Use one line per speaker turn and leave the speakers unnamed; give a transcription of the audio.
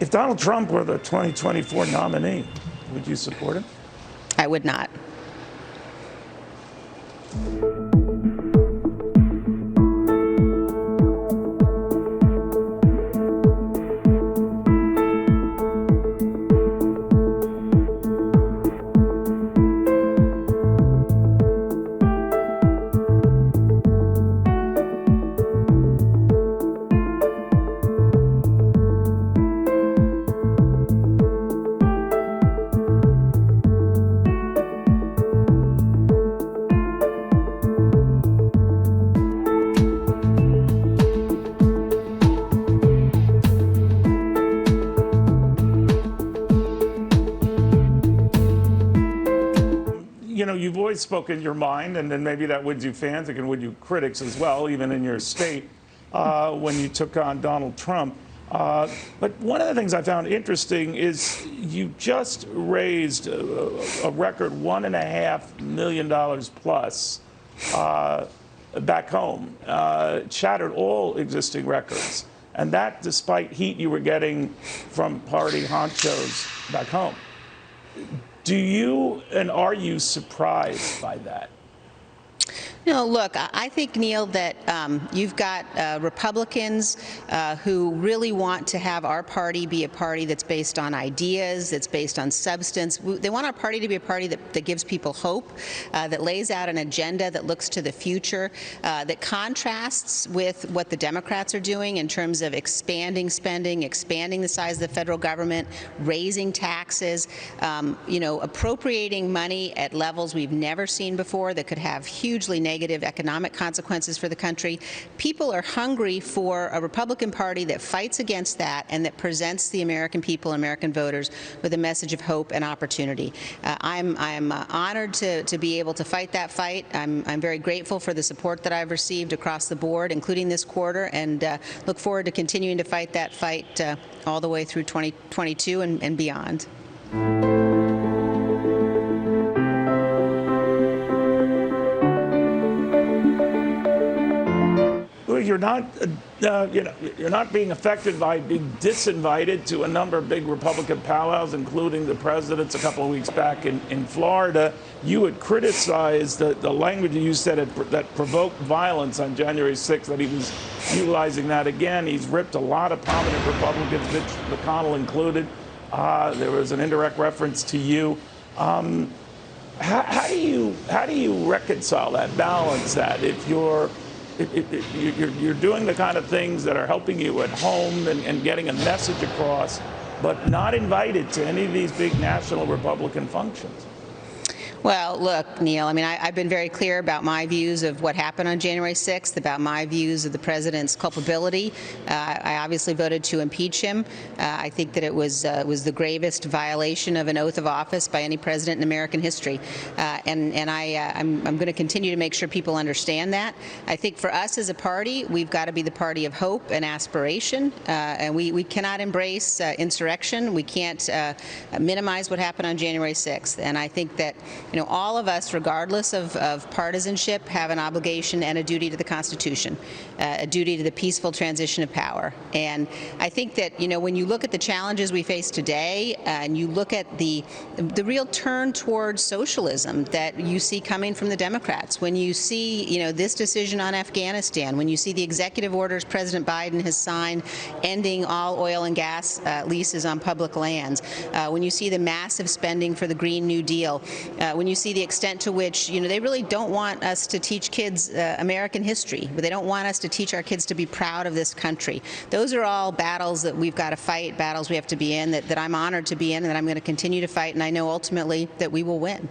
If Donald Trump were the 2024 nominee, would you support him?
I would not.
You know, you've always spoken your mind, and then maybe that wins you fans. It can win you critics as well, even in your state, when you took on Donald Trump. But one of the things I found interesting is you just raised a record $1.5 million plus back home, shattered all existing records. And that despite heat you were getting from party honchos back home. Do you and are you surprised by that?
No, look, I think, Neil, that you've got Republicans who really want to have our party be a party that's based on ideas, that's based on substance. They want our party to be a party that gives people hope, that lays out an agenda that looks to the future, that contrasts with what the Democrats are doing in terms of expanding spending, expanding the size of the federal government, raising taxes, appropriating money at levels we've never seen before that could have hugely negative economic consequences for the country. People are hungry for a Republican Party that fights against that and that presents the American people and American voters with a message of hope and opportunity. I'm honored to be able to fight that fight. I'm very grateful for the support that I've received across the board, including this quarter, and look forward to continuing to fight that fight all the way through 2022 and beyond.
You're not, you're not being affected by being disinvited to a number of big Republican powwows, including the president's a couple of weeks back in Florida. You had criticized the language you said that provoked violence on January 6th, that he was utilizing that again. He's ripped a lot of prominent Republicans, Mitch McConnell included. There was an indirect reference to you. How do you reconcile that, balance that, if you're doing the kind of things that are helping you at home and getting a message across, but not invited to any of these big national Republican functions?
Well, look, Neil, I mean, I've been very clear about my views of what happened on January 6th, about my views of the president's culpability. I obviously voted to impeach him. I think that it was the gravest violation of an oath of office by any president in American history. I'm going to continue to make sure people understand that. I think for us as a party, we've got to be the party of hope and aspiration, and we cannot embrace insurrection. We can't minimize what happened on January 6th. And I think that all of us, regardless of partisanship, have an obligation and a duty to the Constitution, a duty to the peaceful transition of power. And I think that, when you look at the challenges we face today, and you look at the real turn towards socialism that you see coming from the Democrats, when you see, this decision on Afghanistan, when you see the executive orders President Biden has signed ending all oil and gas leases on public lands, when you see the massive spending for the Green New Deal, when you see the extent to which, they really don't want us to teach kids American history, but they don't want us to teach our kids to be proud of this country. Those are all battles that we've got to fight, battles we have to be in, that I'm honored to be in, and that I'm going to continue to fight, and I know ultimately that we will win.